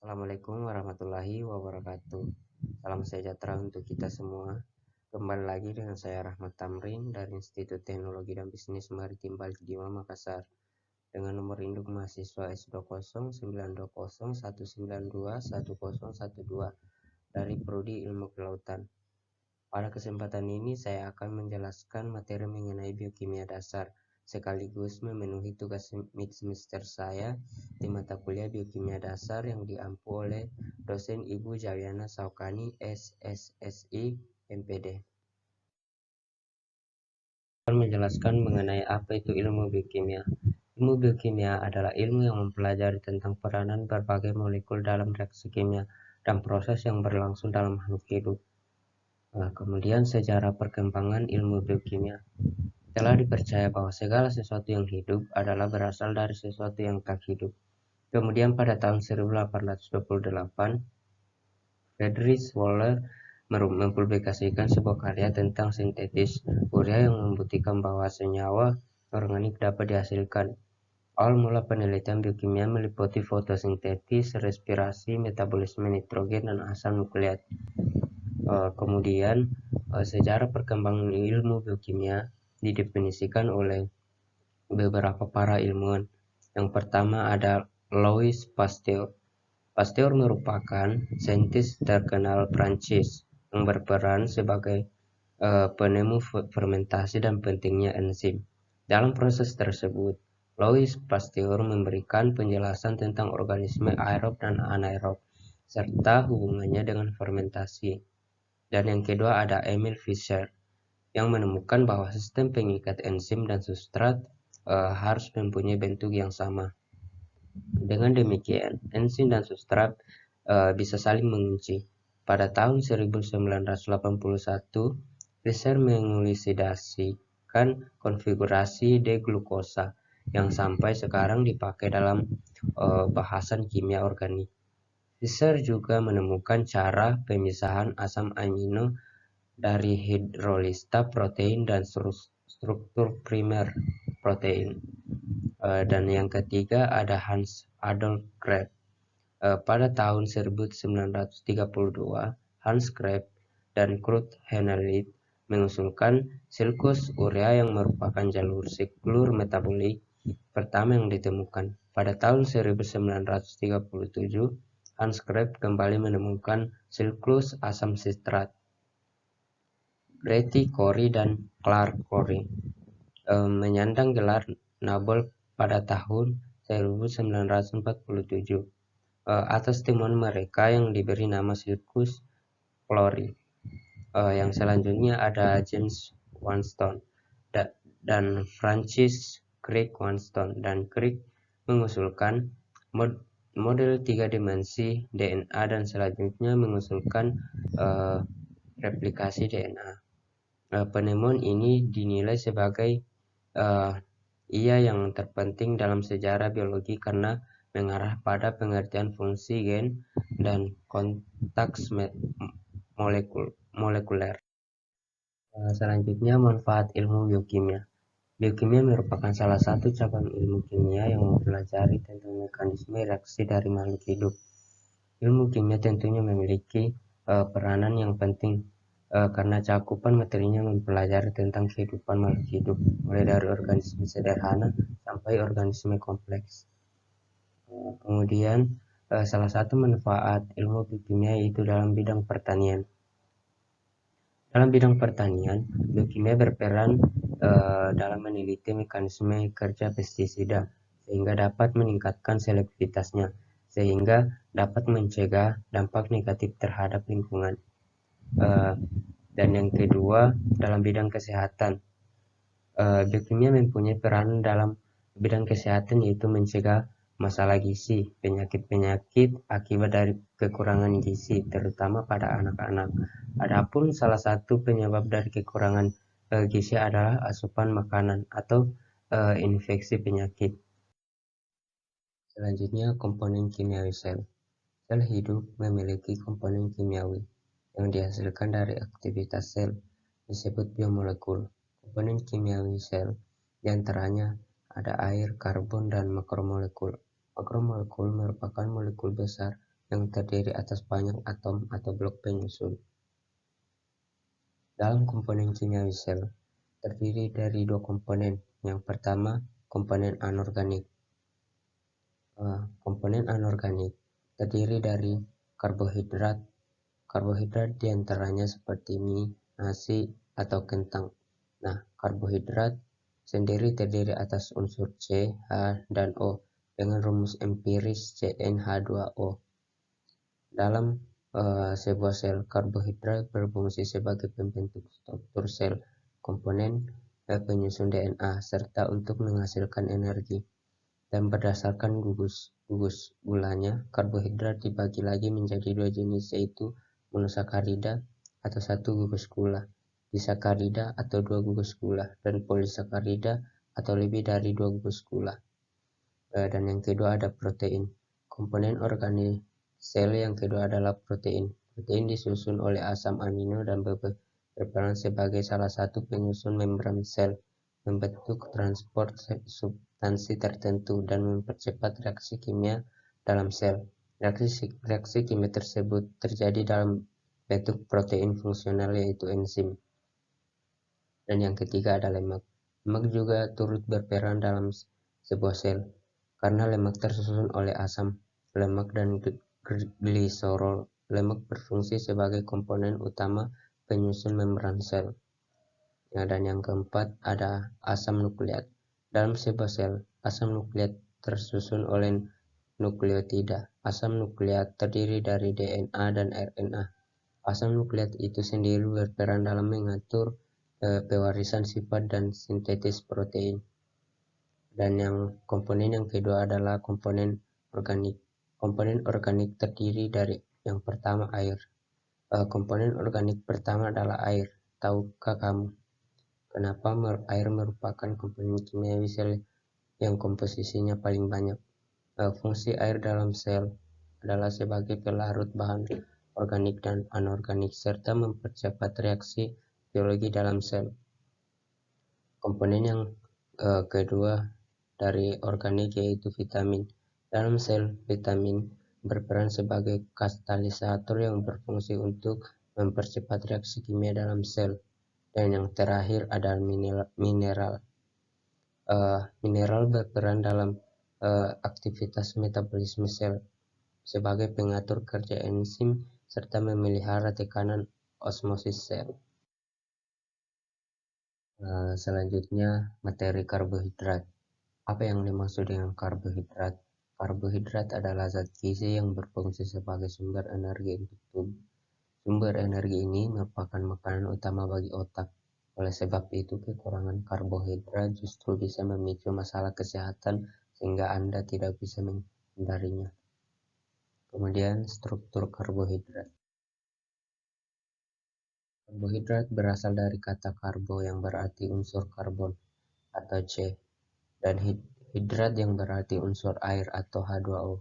Assalamualaikum warahmatullahi wabarakatuh. Salam sejahtera untuk kita semua. Kembali lagi dengan saya Rahmat Tamrin dari Institut Teknologi dan Bisnis Maritim Balik Dima Makassar dengan nomor induk mahasiswa S20 92019211012 dari Prodi Ilmu Kelautan. Pada kesempatan ini saya akan menjelaskan materi mengenai biokimia dasar sekaligus memenuhi tugas mid semester saya di mata kuliah biokimia dasar yang diampu oleh dosen Ibu Jawiana Saukani SSSI MPD. Akan menjelaskan mengenai apa itu ilmu biokimia. Ilmu biokimia adalah ilmu yang mempelajari tentang peranan berbagai molekul dalam reaksi kimia dan proses yang berlangsung dalam makhluk hidup. Kemudian sejarah perkembangan ilmu biokimia. Telah dipercaya bahwa segala sesuatu yang hidup adalah berasal dari sesuatu yang tak hidup. Kemudian pada tahun 1828, Friedrich Wöhler mempublikasikan sebuah karya tentang sintetis urea yang membuktikan bahwa senyawa organik dapat dihasilkan. Awal mula penelitian biokimia meliputi fotosintesis, respirasi, metabolisme nitrogen, dan asam nukleat. Kemudian sejarah perkembangan ilmu biokimia didefinisikan oleh beberapa para ilmuwan. Yang pertama ada Louis Pasteur. Pasteur merupakan saintis terkenal Prancis yang berperan sebagai penemu fermentasi dan pentingnya enzim. Dalam proses tersebut, Louis Pasteur memberikan penjelasan tentang organisme aerob dan anaerob serta hubungannya dengan fermentasi. Dan yang kedua ada Emil Fischer yang menemukan bahwa sistem pengikat enzim dan substrat harus mempunyai bentuk yang sama. Dengan demikian, enzim dan substrat bisa saling mengunci. Pada tahun 1981, Fischer mengelucidasikan konfigurasi D-glukosa yang sampai sekarang dipakai dalam bahasan kimia organik. Fischer juga menemukan cara pemisahan asam amino dari hidrolista protein dan struktur primer protein. Dan yang ketiga ada Hans Adolf Krebs. Pada tahun 1932, Hans Krebs dan Kurt Heinrich mengusulkan silkus urea yang merupakan jalur siklur metabolik pertama yang ditemukan. Pada tahun 1937, Hans Krebs kembali menemukan siklus asam sitrat. Betty Corey dan Clark Corey menyandang gelar Nobel pada tahun 1947 atas temuan mereka yang diberi nama silkus Clory. Yang selanjutnya ada James Wanston dan Francis Crick Wanston, dan Crick mengusulkan model 3 dimensi DNA dan selanjutnya mengusulkan replikasi DNA. Penemuan ini dinilai sebagai ia yang terpenting dalam sejarah biologi karena mengarah pada pengertian fungsi gen dan kontaks molekuler. Selanjutnya, manfaat ilmu biokimia. Biokimia merupakan salah satu cabang ilmu kimia yang mempelajari tentang mekanisme reaksi dari makhluk hidup. Ilmu kimia tentunya memiliki peranan yang penting karena cakupan materinya mempelajari tentang kehidupan makhluk hidup, mulai dari organisme sederhana sampai organisme kompleks. Kemudian salah satu manfaat ilmu biokimia yaitu dalam bidang pertanian. Dalam bidang pertanian, biokimia berperan dalam meneliti mekanisme kerja pestisida sehingga dapat meningkatkan selektivitasnya, sehingga dapat mencegah dampak negatif terhadap lingkungan. Dan yang kedua, dalam bidang kesehatan, biokimia mempunyai peran dalam bidang kesehatan yaitu mencegah masalah gizi, penyakit-penyakit akibat dari kekurangan gizi, terutama pada anak-anak. Adapun salah satu penyebab dari kekurangan gizi adalah asupan makanan atau infeksi penyakit. Selanjutnya, komponen kimiawi sel. Sel hidup memiliki komponen kimiawi yang dihasilkan dari aktivitas sel, disebut biomolekul. Komponen kimiawi sel diantaranya ada air, karbon, dan makromolekul. Makromolekul merupakan molekul besar yang terdiri atas banyak atom atau blok penyusun. Dalam komponen kimiawi sel, terdiri dari dua komponen. Yang pertama, komponen anorganik. Komponen anorganik terdiri dari karbohidrat. Karbohidrat diantaranya seperti mie, nasi, atau kentang. Nah, karbohidrat sendiri terdiri atas unsur C, H, dan O dengan rumus empiris CnH2O. Dalam sebuah sel, karbohidrat berfungsi sebagai pembentuk struktur sel, komponen penyusun DNA, serta untuk menghasilkan energi. Dan berdasarkan gugus gulanya, karbohidrat dibagi lagi menjadi dua jenis, yaitu monosakarida atau satu gugus gula, disakarida atau dua gugus gula, dan polisakarida atau lebih dari dua gugus gula. Dan yang kedua ada protein. Komponen organik sel yang kedua adalah protein. Protein disusun oleh asam amino dan berperan sebagai salah satu penyusun membran sel, membentuk transport substansi tertentu, dan mempercepat reaksi kimia dalam sel. Reaksi kimia tersebut terjadi dalam bentuk protein fungsional, yaitu enzim. Dan yang ketiga ada lemak. Lemak juga turut berperan dalam sebuah sel, karena lemak tersusun oleh asam lemak dan gliserol. Lemak berfungsi sebagai komponen utama penyusun membran sel. Dan yang keempat ada asam nukleat. Dalam sebuah sel, asam nukleat tersusun oleh nukleotida. Asam nukleat terdiri dari DNA dan RNA. Asam nukleat itu sendiri berperan dalam mengatur pewarisan sifat dan sintetis protein. Dan yang komponen yang kedua adalah komponen organik. Komponen organik terdiri dari yang pertama air. Komponen organik pertama adalah air. Tahukah kamu kenapa air merupakan komponen kimiawi sel yang komposisinya paling banyak? Fungsi air dalam sel adalah sebagai pelarut bahan organik dan anorganik serta mempercepat reaksi biologi dalam sel. Komponen yang kedua dari organik yaitu vitamin. Dalam sel, vitamin berperan sebagai katalisator yang berfungsi untuk mempercepat reaksi kimia dalam sel. Dan yang terakhir adalah mineral. Mineral berperan dalam aktivitas metabolisme sel sebagai pengatur kerja enzim serta memelihara tekanan osmosis sel. Selanjutnya, materi karbohidrat. Apa yang dimaksud dengan karbohidrat? Karbohidrat adalah zat gizi yang berfungsi sebagai sumber energi untuk tubuh. Sumber energi ini merupakan makanan utama bagi otak. Oleh sebab itu, kekurangan karbohidrat justru bisa memicu masalah kesehatan sehingga Anda tidak bisa menghindarinya. Kemudian, struktur karbohidrat. Karbohidrat berasal dari kata karbo yang berarti unsur karbon atau C, dan hidrat yang berarti unsur air atau H2O.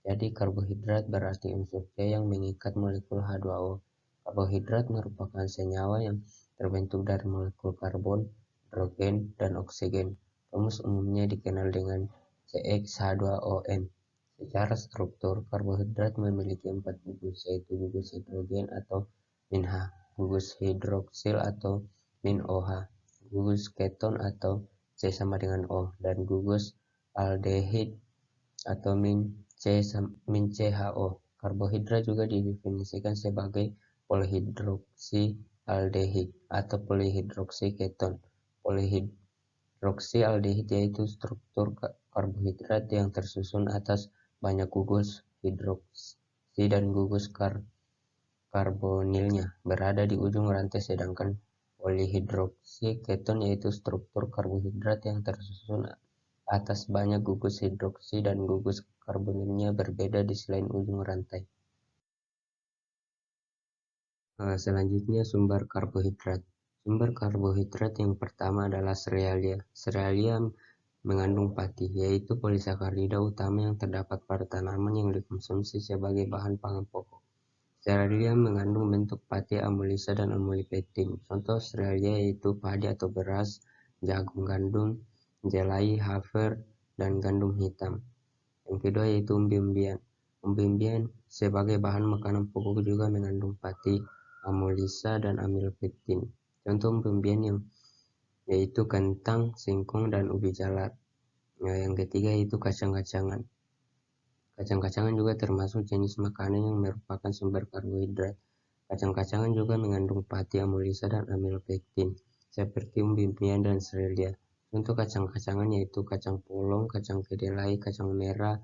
Jadi karbohidrat berarti unsur C yang mengikat molekul H2O. Karbohidrat merupakan senyawa yang terbentuk dari molekul karbon, hidrogen, dan oksigen. Rumus umumnya dikenal dengan CH2ON. Secara struktur, karbohidrat memiliki 4 gugus, yaitu gugus hidrogen atau min-H, gugus hidroksil atau min-OH, gugus keton atau C sama dengan O, dan gugus aldehid atau min-CHO. Karbohidrat juga didefinisikan sebagai polihidroksi aldehid atau polihidroksi keton. Polihidroksi aldehid yaitu struktur karbohidrat yang tersusun atas banyak gugus hidroksi dan gugus karbonilnya berada di ujung rantai, sedangkan polihidroksi keton yaitu struktur karbohidrat yang tersusun atas banyak gugus hidroksi dan gugus karbonilnya berbeda di selain ujung rantai. Selanjutnya sumber karbohidrat. Sumber karbohidrat yang pertama adalah serealia. Serealia mengandung pati, yaitu polisakarida utama yang terdapat pada tanaman yang dikonsumsi sebagai bahan pangan pokok. Serealia mengandung bentuk pati, amulisa, dan amulipektin. Contoh serealia yaitu padi atau beras, jagung, gandum, jelai, hafer, dan gandum hitam. Yang kedua yaitu umbi-umbian. Umbi-umbian sebagai bahan makanan pokok juga mengandung pati, amylase, dan amilopektin. Contoh umbi-umbian yang yaitu kentang, singkong, dan ubi jalar. Nah, yang ketiga itu kacang-kacangan. Kacang-kacangan juga termasuk jenis makanan yang merupakan sumber karbohidrat. Kacang-kacangan juga mengandung pati, amylase, dan amilopektin, seperti umbi-umbian dan serelia. Contoh kacang-kacangan yaitu kacang polong, kacang kedelai, kacang merah,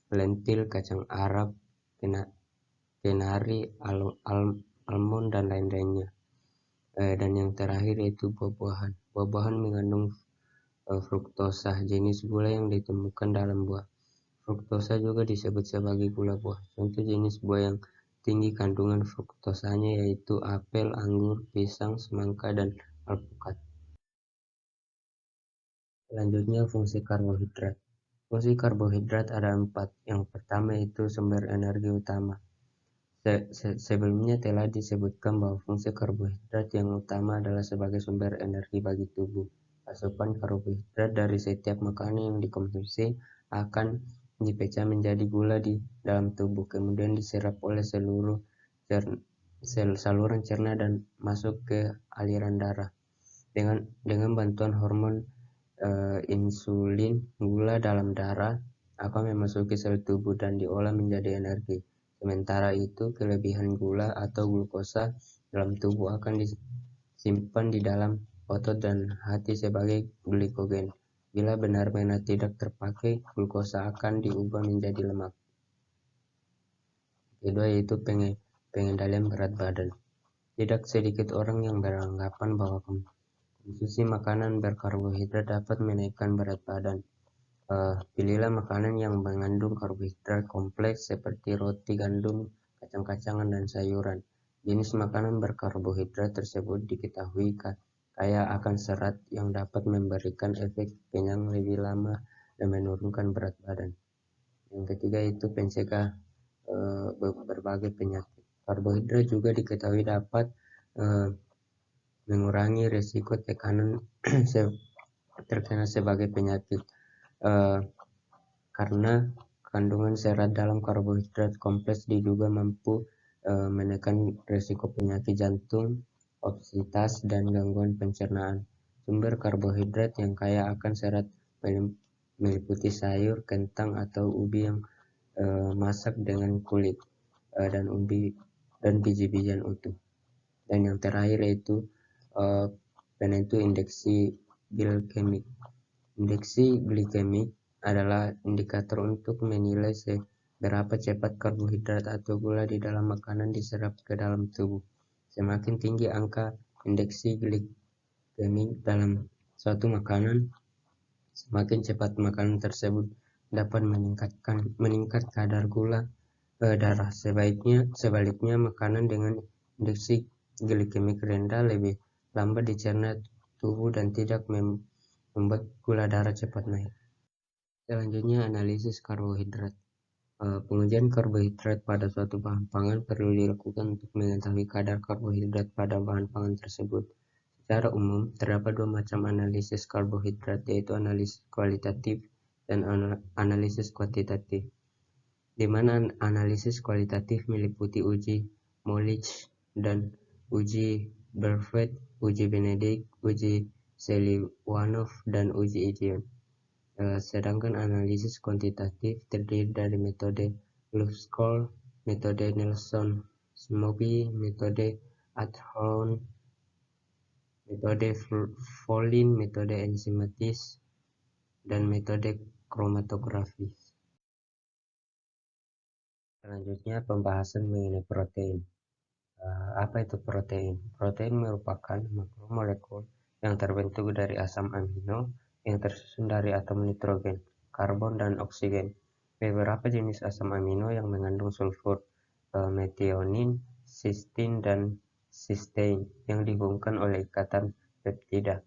lentil, kacang Arab, kenari, almond, dan lain-lainnya. Dan yang terakhir yaitu buah-buahan. Buah-buahan mengandung fruktosa, jenis gula yang ditemukan dalam buah. Fruktosa juga disebut sebagai gula buah. Contoh jenis buah yang tinggi kandungan fruktosanya yaitu apel, anggur, pisang, semangka, dan alpukat. Selanjutnya fungsi karbohidrat. Fungsi karbohidrat ada 4. Yang pertama itu sumber energi utama. Sebelumnya telah disebutkan bahwa fungsi karbohidrat yang utama adalah sebagai sumber energi bagi tubuh. Asupan karbohidrat dari setiap makanan yang dikonsumsi akan dipecah menjadi gula di dalam tubuh, kemudian diserap oleh seluruh saluran cerna dan masuk ke aliran darah. Dengan bantuan hormon insulin, gula dalam darah akan memasuki sel tubuh dan diolah menjadi energi. Sementara itu, kelebihan gula atau glukosa dalam tubuh akan disimpan di dalam otot dan hati sebagai glikogen. Bila benar-benar tidak terpakai, glukosa akan diubah menjadi lemak. Kedua yaitu pengendalian berat badan. Tidak sedikit orang yang beranggapan bahwa konsumsi makanan berkarbohidrat dapat menaikkan berat badan. Pilihlah makanan yang mengandung karbohidrat kompleks seperti roti, gandum, kacang-kacangan, dan sayuran. Jenis makanan berkarbohidrat tersebut diketahui kaya akan serat yang dapat memberikan efek kenyang lebih lama dan menurunkan berat badan. Yang ketiga itu pencegah berbagai penyakit. Karbohidrat juga diketahui dapat mengurangi risiko tekanan terkena sebagai penyakit karena kandungan serat dalam karbohidrat kompleks diduga mampu menekan risiko penyakit jantung, obesitas, dan gangguan pencernaan. Sumber karbohidrat yang kaya akan serat meliputi sayur, kentang, atau ubi yang masak dengan kulit, dan biji-bijian utuh. Dan yang terakhir yaitu penentu indeksi glikemik. Indeksi glikemik adalah indikator untuk menilai seberapa cepat karbohidrat atau gula di dalam makanan diserap ke dalam tubuh. Semakin tinggi angka indeksi glikemik dalam suatu makanan, semakin cepat makanan tersebut dapat meningkat kadar gula darah. Sebaliknya makanan dengan indeksi glikemik rendah lebih lambat dicerna tubuh dan tidak membuat gula darah cepat naik. Selanjutnya analisis karbohidrat. Pengujian karbohidrat pada suatu bahan pangan perlu dilakukan untuk mengetahui kadar karbohidrat pada bahan pangan tersebut. Secara umum, terdapat 2 macam analisis karbohidrat, yaitu analisis kualitatif dan analisis kuantitatif. Di mana analisis kualitatif meliputi uji Molich dan uji Berfeld, uji Benedict, uji Seliwanov, dan uji Idiot. Sedangkan analisis kuantitatif terdiri dari metode Lupskol, metode Nelson-Smooby, metode Adhorn, metode Folin, metode enzimatis, dan metode kromatografi. Selanjutnya pembahasan mengenai protein. Apa itu protein? Protein merupakan makromolekul yang terbentuk dari asam amino yang tersusun dari atom nitrogen, karbon, dan oksigen. Beberapa jenis asam amino yang mengandung sulfur, metionin, cysteine, dan cysteine yang dihubungkan oleh ikatan peptida.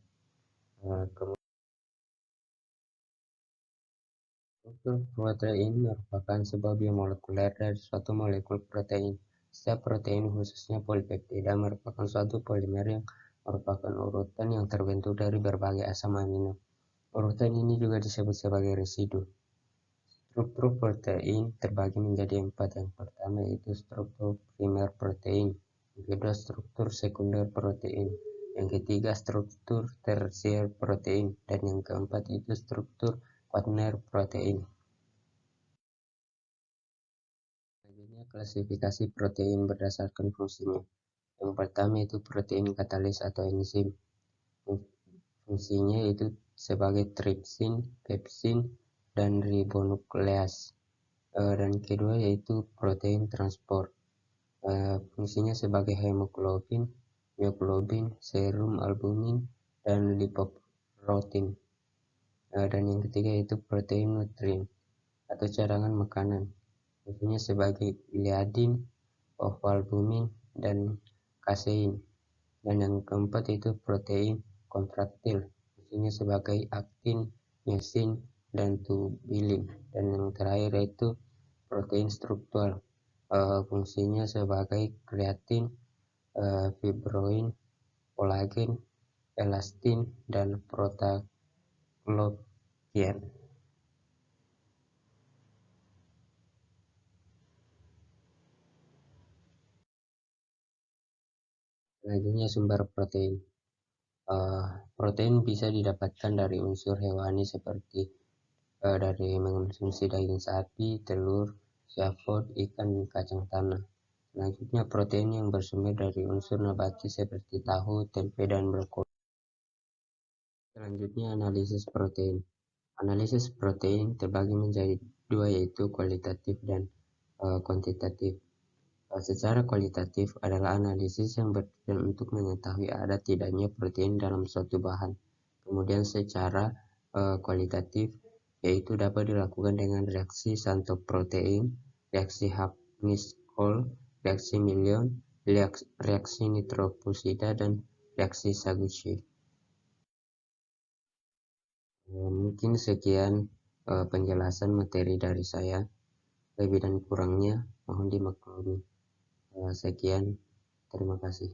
Struktur protein merupakan sebuah biomolekuler dari suatu molekul protein. Setiap protein, khususnya polipeptida, merupakan suatu polimer yang merupakan urutan yang terbentuk dari berbagai asam amino. Urutan ini juga disebut sebagai residu. Struktur protein terbagi menjadi 4. Yang pertama yaitu struktur primer protein, yang kedua struktur sekunder protein, yang ketiga struktur tersier protein, dan yang keempat itu struktur quaternary protein. Selanjutnya klasifikasi protein berdasarkan fungsinya. Yang pertama itu protein katalis atau enzim. Fungsinya itu sebagai tripsin, pepsin, dan ribonuklease. Dan kedua yaitu protein transport. Fungsinya sebagai hemoglobin, mioglobin, serum albumin, dan lipoprotein. Dan yang ketiga yaitu protein nutrien atau cadangan makanan. Fungsinya sebagai gliadin, ovalbumin, dan kasein. Dan yang keempat itu protein kontraktil. Fungsinya sebagai aktin, myosin, dan tubulin. Dan yang terakhir yaitu protein struktural. Fungsinya sebagai kreatin, fibroin, kolagen, elastin, dan protaglobin. Selanjutnya sumber protein. Protein bisa didapatkan dari unsur hewani seperti dari mengonsumsi daging sapi, telur, seafood, ikan, dan kacang tanah. Selanjutnya protein yang bersumber dari unsur nabati seperti tahu, tempe, dan brokoli. Selanjutnya analisis protein. Analisis protein terbagi menjadi dua yaitu kualitatif dan kuantitatif. Secara kualitatif adalah analisis yang bertujuan untuk mengetahui ada tidaknya protein dalam suatu bahan. Kemudian secara kualitatif yaitu dapat dilakukan dengan reaksi Santo-protein, reaksi Hapnis-Cole, reaksi Million, reaksi nitropusida, dan reaksi Saguchi. Mungkin sekian penjelasan materi dari saya. Lebih dan kurangnya mohon dimaklumi. Sekian, terima kasih.